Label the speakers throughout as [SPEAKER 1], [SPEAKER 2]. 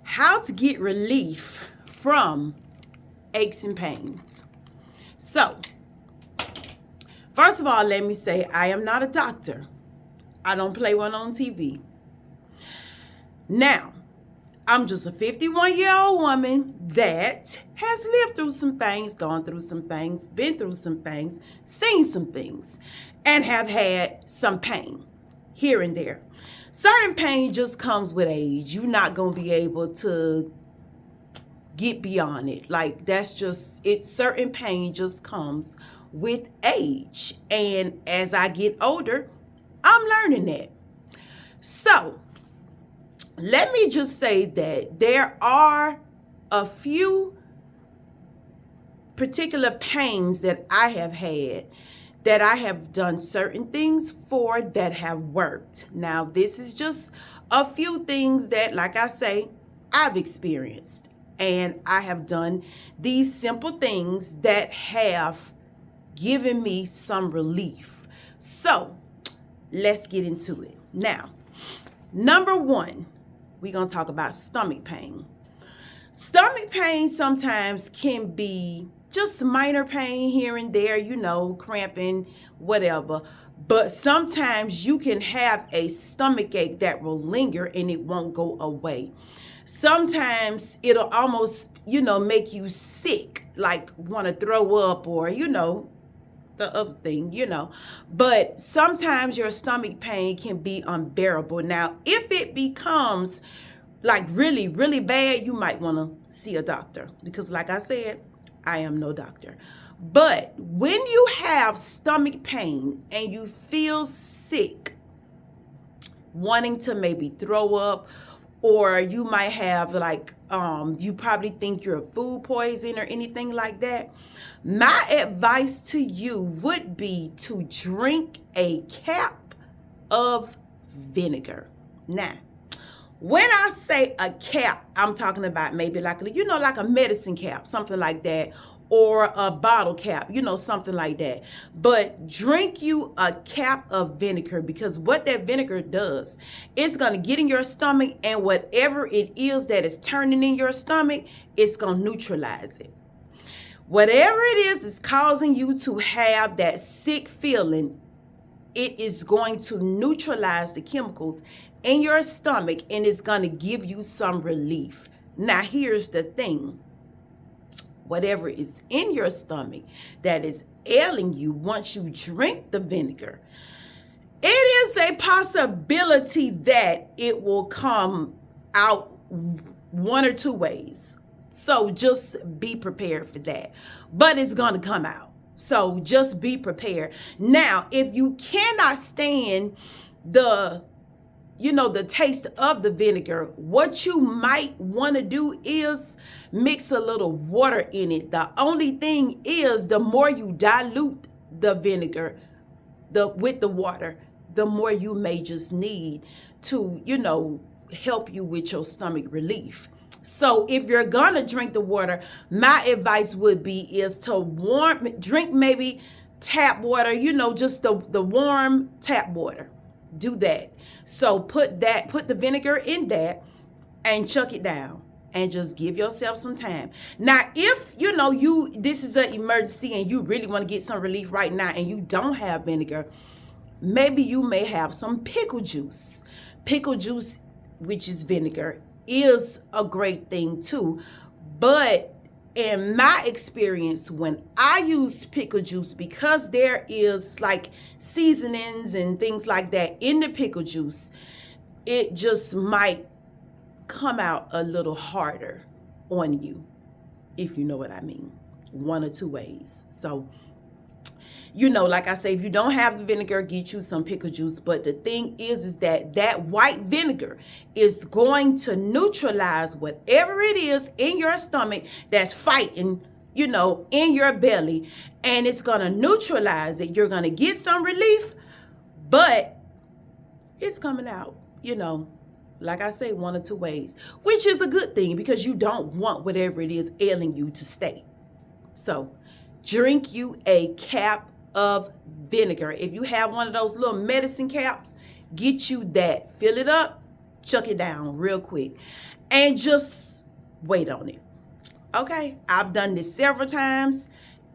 [SPEAKER 1] how to get relief from aches and pains. So, first of all, let me say I am not a doctor. I don't play one on TV. Now, I'm just a 51-year-old woman that has lived through some things, gone through some things, been through some things, seen some things, and have had some pain here and there. Certain pain just comes with age. You're not going to be able to get beyond it. Like, that's just it. Certain pain just comes with age. And as I get older, I'm learning that. So, let me just say that there are a few particular pains that I have had that I have done certain things for that have worked. Now, this is just a few things that, like I say, I've experienced. And I have done these simple things that have given me some relief. So, let's get into it. Now, number one, we're going to talk about stomach pain. Stomach pain sometimes can be just minor pain here and there, cramping, whatever. But sometimes you can have a stomach ache that will linger and it won't go away. Sometimes it'll almost, make you sick, like want to throw up or, the other thing, But sometimes your stomach pain can be unbearable. Now, if it becomes like really, really bad, you might want to see a doctor because, like I said, I am no doctor. But when you have stomach pain and you feel sick, wanting to maybe throw up, or you might have you probably think you're food poison or anything like that, my advice to you would be to drink a cap of vinegar. Now, when I say a cap, I'm talking about maybe like a medicine cap, something like that, or a bottle cap, something like that. But drink you a cap of vinegar, because what that vinegar does, it's going to get in your stomach, and whatever it is that is turning in your stomach, it's going to neutralize it. Whatever it is causing you to have that sick feeling, it is going to neutralize the chemicals in your stomach, and it's going to give you some relief. Now, here's the thing. Whatever is in your stomach that is ailing you, once you drink the vinegar, it is a possibility that it will come out one or two ways. So just be prepared for that. But it's going to come out. So just be prepared. Now, if you cannot stand the taste of the vinegar, what you might want to do is mix a little water in it. The only thing is, the more you dilute the vinegar with the water, the more you may just need to, help you with your stomach relief. So if you're going to drink the water, my advice would be is to drink maybe tap water, just the warm tap water. Do that. So put the vinegar in that and chuck it down and just give yourself some time. Now, if this is an emergency and you really want to get some relief right now and you don't have vinegar, maybe you may have some pickle juice. Pickle juice, which is vinegar, is a great thing too. But in my experience, when I use pickle juice, because there is like seasonings and things like that in the pickle juice, it just might come out a little harder on you, if you know what I mean, one or two ways. So, like I say, if you don't have the vinegar, get you some pickle juice. But the thing is that white vinegar is going to neutralize whatever it is in your stomach that's fighting, in your belly. And it's going to neutralize it. You're going to get some relief, but it's coming out, like I say, one or two ways, which is a good thing because you don't want whatever it is ailing you to stay. So drink you a cap of vinegar. If you have one of those little medicine caps, get you that. Fill it up, chuck it down real quick and just wait on it. Okay, I've done this several times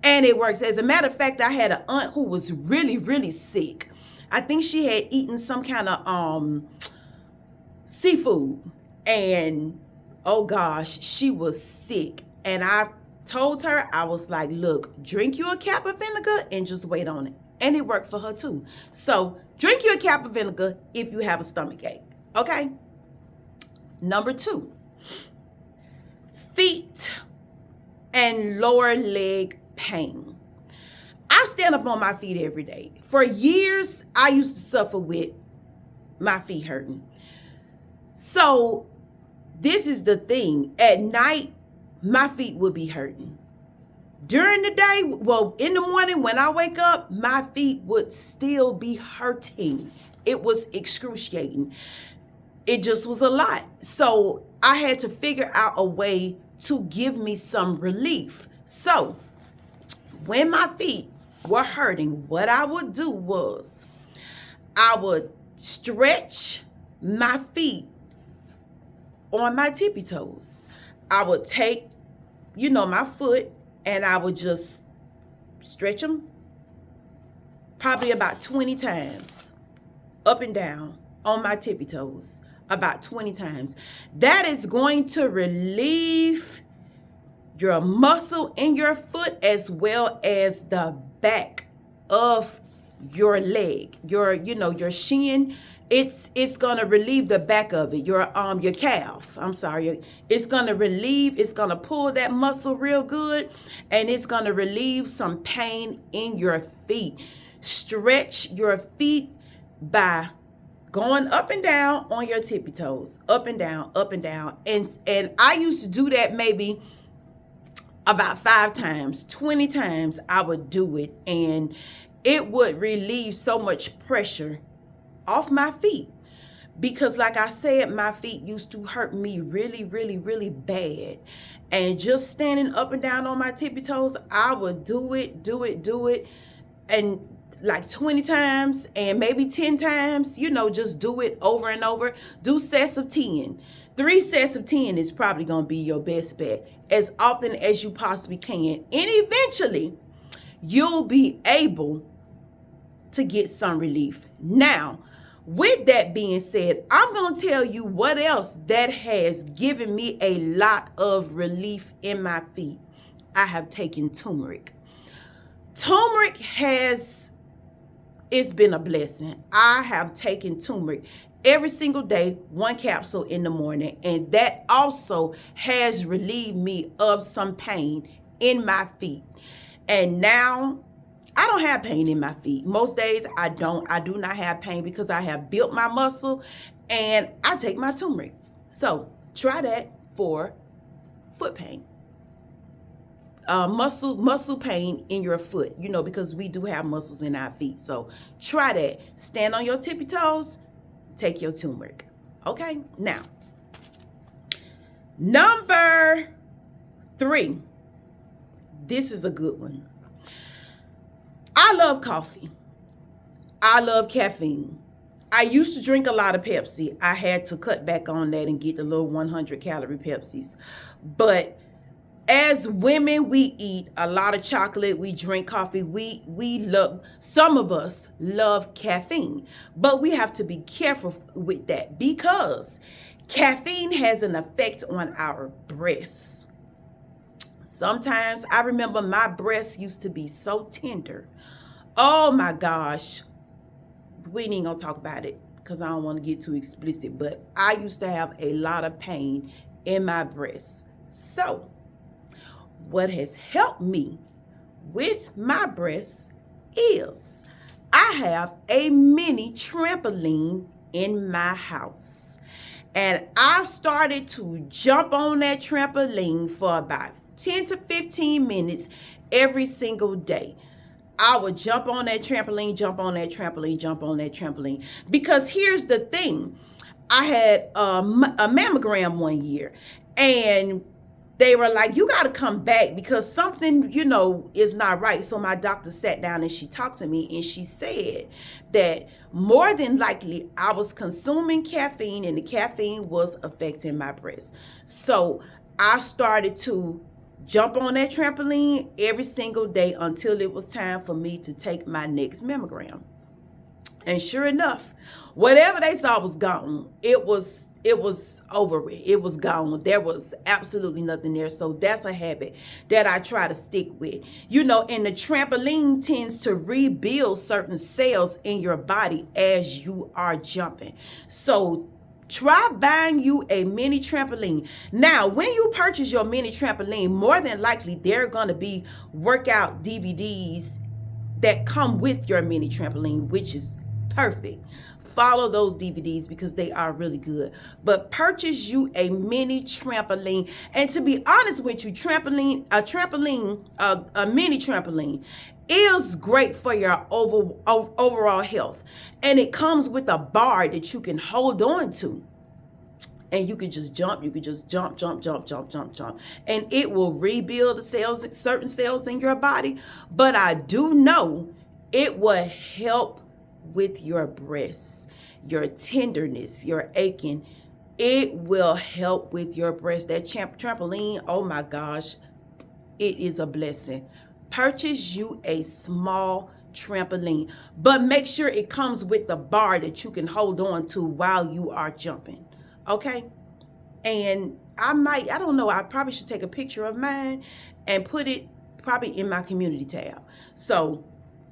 [SPEAKER 1] and it works. As a matter of fact, I had an aunt who was really, really sick. I think she had eaten some kind of seafood, and oh gosh, she was sick. And I told her, I was like, look, drink you a cap of vinegar and just wait on it. And it worked for her too. So drink you a cap of vinegar if you have a stomach ache. Okay. Number 2, feet and lower leg pain. I stand up on my feet every day. For years, I used to suffer with my feet hurting. So this is the thing. At night, my feet would be hurting. During the day, well, in the morning when I wake up, my feet would still be hurting. It was excruciating. It just was a lot. So I had to figure out a way to give me some relief. So when my feet were hurting, what I would do was I would stretch my feet on my tippy toes. I would take, my foot, and I would just stretch them probably about 20 times up and down on my tippy toes, about 20 times. That is going to relieve your muscle in your foot as well as the back of your leg, your shin. It's gonna relieve the back of it, your calf. I'm sorry. It's gonna pull that muscle real good, and it's gonna relieve some pain in your feet. Stretch your feet by going up and down on your tippy toes, up and down, up and down. And I used to do that maybe about 5 times, 20 times I would do it, and it would relieve so much pressure off my feet. Because like I said, my feet used to hurt me really, really, really bad. And just standing up and down on my tippy toes, I would do it, and like 20 times and maybe 10 times, just do it over and over. Do sets of 10. 3 sets of 10 is probably going to be your best bet, as often as you possibly can. And eventually, you'll be able to get some relief. Now, with that being said, I'm going to tell you what else that has given me a lot of relief in my feet. I have taken turmeric. Turmeric it's been a blessing. I have taken turmeric every single day, 1 capsule in the morning, and that also has relieved me of some pain in my feet. And now I don't have pain in my feet. Most days I do not have pain because I have built my muscle and I take my turmeric. So try that for foot pain. Muscle pain in your foot, because we do have muscles in our feet. So try that. Stand on your tippy toes, take your turmeric. Okay, now, number 3. This is a good one. I love coffee. I love caffeine. I used to drink a lot of Pepsi. I had to cut back on that and get the little 100-calorie Pepsis. But as women, we eat a lot of chocolate. We drink coffee. Some of us love caffeine. But we have to be careful with that because caffeine has an effect on our breasts. Sometimes I remember my breasts used to be so tender. Oh my gosh. We ain't gonna talk about it because I don't want to get too explicit, but I used to have a lot of pain in my breasts. So what has helped me with my breasts is I have a mini trampoline in my house. And I started to jump on that trampoline for about 10 to 15 minutes every single day. I would jump on that trampoline, jump on that trampoline, jump on that trampoline. Because here's the thing. I had a mammogram one year, and they were like, you got to come back because something, is not right. So my doctor sat down and she talked to me and she said that more than likely I was consuming caffeine and the caffeine was affecting my breast. So I started to jump on that trampoline every single day until it was time for me to take my next mammogram. And sure enough, whatever they saw was gone. It was over with. It was gone. There was absolutely nothing there. So that's a habit that I try to stick with. And the trampoline tends to rebuild certain cells in your body as you are jumping. So try buying you a mini trampoline. Now, when you purchase your mini trampoline, more than likely there are going to be workout DVDs that come with your mini trampoline, which is perfect. Follow those DVDs because they are really good. But purchase you a mini trampoline. And to be honest with you, a mini trampoline is great for your overall health. And it comes with a bar that you can hold on to. And you can just jump. You can just jump. And it will rebuild the cells, certain cells in your body. But I do know it will help with your breasts, your tenderness, your aching. It will help with your breast. That trampoline, oh my gosh, it is a blessing. Purchase you a small trampoline, but make sure it comes with the bar that you can hold on to while you are jumping. Okay? And I don't know, I probably should take a picture of mine and put it probably in my community tab. So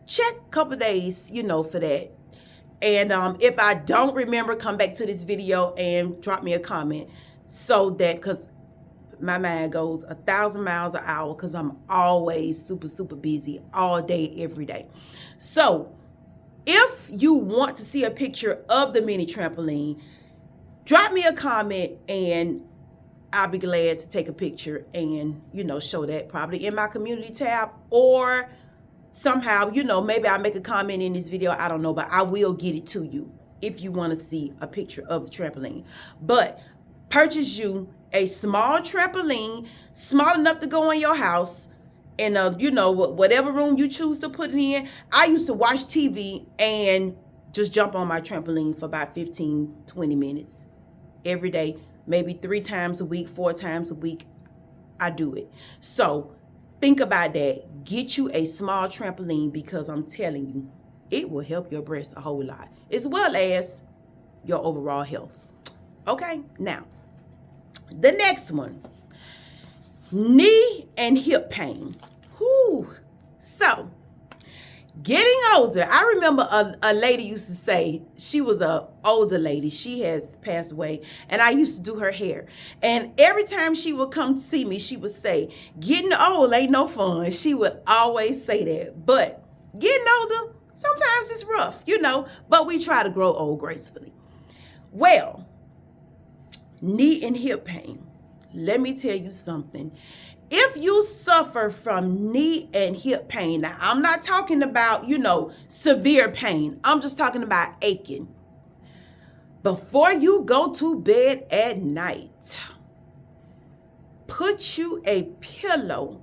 [SPEAKER 1] check a couple days, for that. And if I don't remember, come back to this video and drop me a comment so that, because my mind goes 1,000 miles an hour because I'm always super, super busy all day, every day. So if you want to see a picture of the mini trampoline, drop me a comment and I'll be glad to take a picture and, show that probably in my community tab, or somehow, maybe I'll make a comment in this video. I don't know, but I will get it to you if you want to see a picture of the trampoline. But purchase you a small trampoline, small enough to go in your house, and whatever room you choose to put it in. I used to watch TV and just jump on my trampoline for about 15-20 minutes every day, maybe 3 times a week, 4 times a week. I do it. So think about that. Get you a small trampoline because I'm telling you, it will help your breasts a whole lot, as well as your overall health. Okay, now, the next one, knee and hip pain. Whew. So, getting older, I remember a lady used to say, she was an older lady, she has passed away, and I used to do her hair. And every time she would come to see me, she would say, getting old ain't no fun. She would always say that. But getting older, sometimes it's rough, but we try to grow old gracefully. Well, knee and hip pain. Let me tell you something. If you suffer from knee and hip pain, now I'm not talking about, severe pain. I'm just talking about aching. Before you go to bed at night, put you a pillow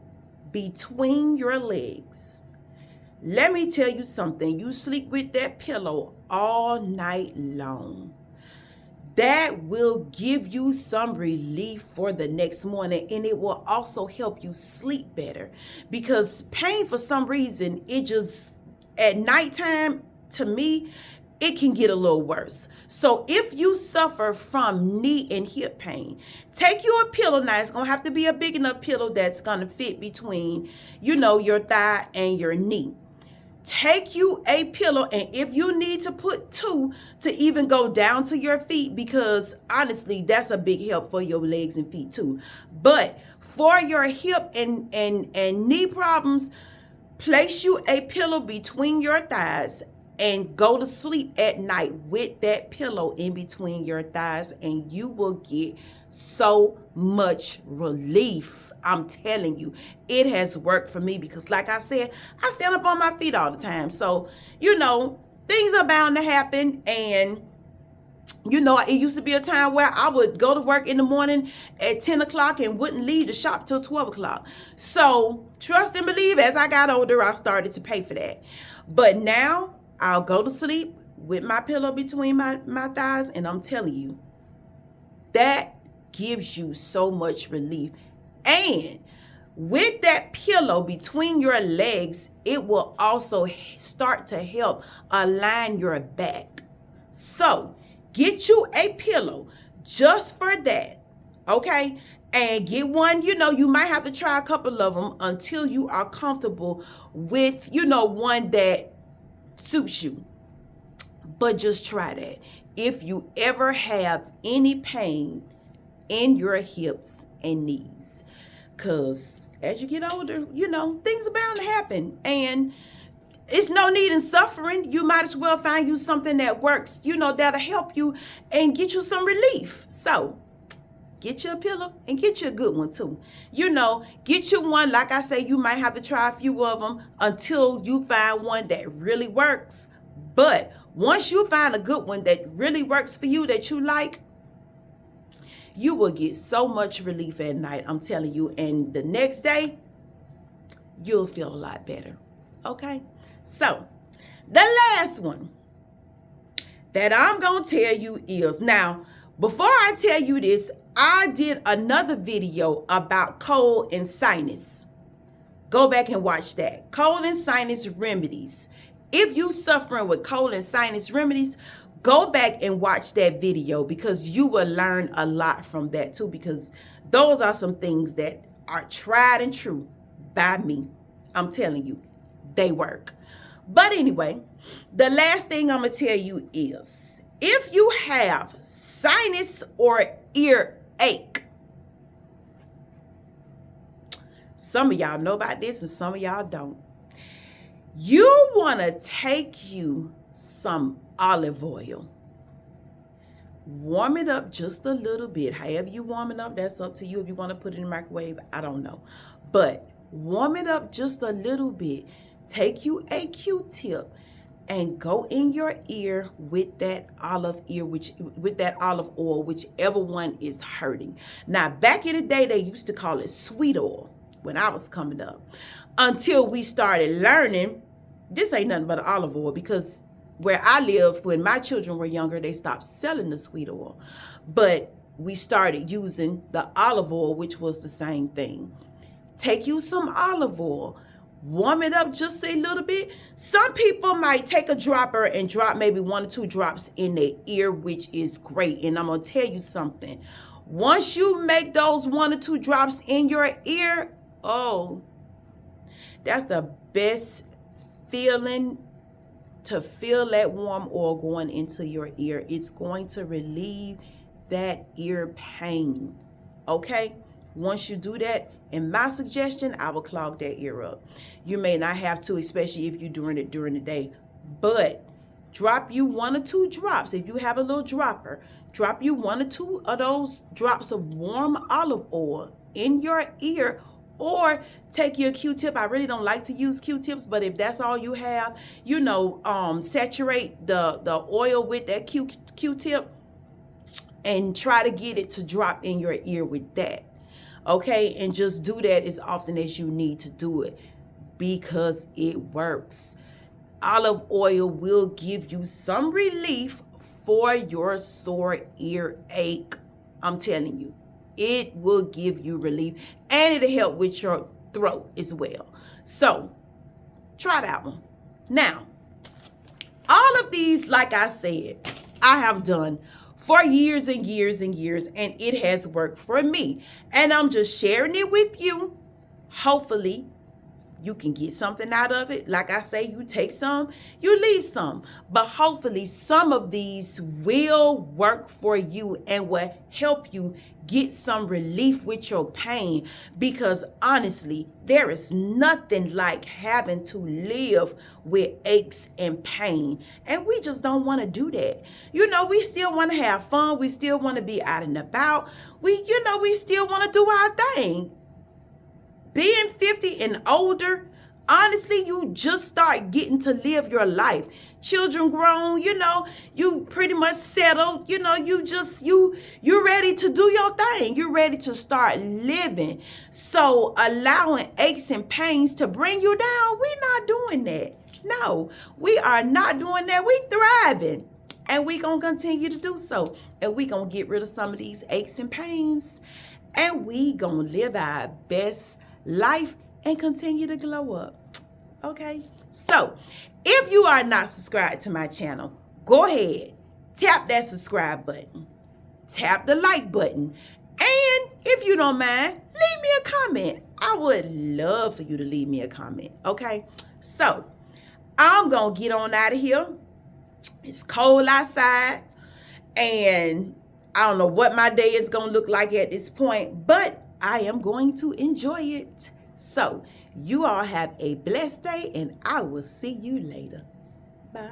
[SPEAKER 1] between your legs. Let me tell you something. You sleep with that pillow all night long. That will give you some relief for the next morning, and it will also help you sleep better, because pain, for some reason, it just, at nighttime, to me, it can get a little worse. So if you suffer from knee and hip pain, take you a pillow. Now, it's going to have to be a big enough pillow that's going to fit between, your thigh and your knee. Take you a pillow, and if you need to put 2 to even go down to your feet, because honestly, that's a big help for your legs and feet too. But for your hip and knee problems, place you a pillow between your thighs and go to sleep at night with that pillow in between your thighs, and you will get so much relief. I'm telling you, it has worked for me because, like I said, I stand up on my feet all the time. So, things are bound to happen, and, You know, it used to be a time where I would go to work in the morning at 10 o'clock and wouldn't leave the shop till 12 o'clock. So trust and believe, as I got older, I started to pay for that. But now I'll go to sleep with my pillow between my thighs, and I'm telling you, that gives you so much relief. And with that pillow between your legs, it will also start to help align your back. So get you a pillow just for that, okay? And get one, you know, you might have to try a couple of them until you are comfortable with, you know, one that suits you. But just try that. If you ever have any pain in your hips and knees, because as you get older, you know, things are bound to happen. And it's no need in suffering. You might as well find you something that works, you know, that'll help you and get you some relief. So get you a pillow and get you a good one too. You know, get you one, like I say, you might have to try a few of them until you find one that really works. But once you find a good one that really works for you, that you like, you will get so much relief at night, I'm telling you. And the next day, you'll feel a lot better. Okay? So, the last one that I'm going to tell you is, now, before I tell you this, I did another video about cold and sinus. Go back and watch that. Cold and sinus remedies. If you suffering with cold and sinus remedies, go back and watch that video, because you will learn a lot from that too, because those are some things that are tried and true by me. I'm telling you, they work. But anyway, the last thing I'm going to tell you is, if you have sinus or ear ache, some of y'all know about this and some of y'all don't. You want to take you some olive oil. Warm it up just a little bit. However you warm it up, that's up to you. If you want to put it in the microwave, I don't know. But warm it up just a little bit. Take you a Q-tip and go in your ear with that olive oil, whichever one is hurting. Now, back in the day, they used to call it sweet oil when I was coming up. Until we started learning, this ain't nothing but olive oil, because where I live, when my children were younger, they stopped selling the sweet oil. But we started using the olive oil, which was the same thing. Take you some olive oil, warm it up just a little bit. Some people might take a dropper and drop maybe 1 or 2 drops in their ear, which is great. And I'm going to tell you something. Once you make those 1 or 2 drops in your ear, oh, that's the best feeling, to feel that warm oil going into your ear. It's going to relieve that ear pain. Okay? Once you do that, in my suggestion, I will clog that ear up. You may not have to, especially if you're doing it during the day. But drop you 1 or 2 drops. If you have a little dropper, drop you 1 or 2 of those drops of warm olive oil in your ear. Or take your Q-tip. I really don't like to use Q-tips, but if that's all you have, you know, saturate the oil with that Q-tip and try to get it to drop in your ear with that. Okay? And just do that as often as you need to do it, because it works. Olive oil will give you some relief for your sore earache. I'm telling you. It will give you relief, and it'll help with your throat as well. So try that one. Now, all of these, like I said, I have done for years and years and years, and it has worked for me. And I'm just sharing it with you. Hopefully, you can get something out of it. Like I say, you take some, you leave some. But hopefully some of these will work for you and will help you get some relief with your pain. Because honestly, there is nothing like having to live with aches and pain. And we just don't want to do that. You know, we still want to have fun. We still want to be out and about. We still want to do our thing. Being 50 and older, honestly, you just start getting to live your life. Children grown, you pretty much settled, you're ready to do your thing. You're ready to start living. So allowing aches and pains to bring you down, we're not doing that. No, we are not doing that. We thriving. And we gonna continue to do so. And we gonna get rid of some of these aches and pains. And we gonna live our best life and continue to glow up. Okay? So, if you are not subscribed to my channel, go ahead. Tap that subscribe button. Tap the like button. And if you don't mind, leave me a comment. I would love for you to leave me a comment. Okay? So, I'm gonna get on out of here. It's cold outside, and I don't know what my day is going to look like at this point, but I am going to enjoy it. So, you all have a blessed day, and I will see you later. Bye.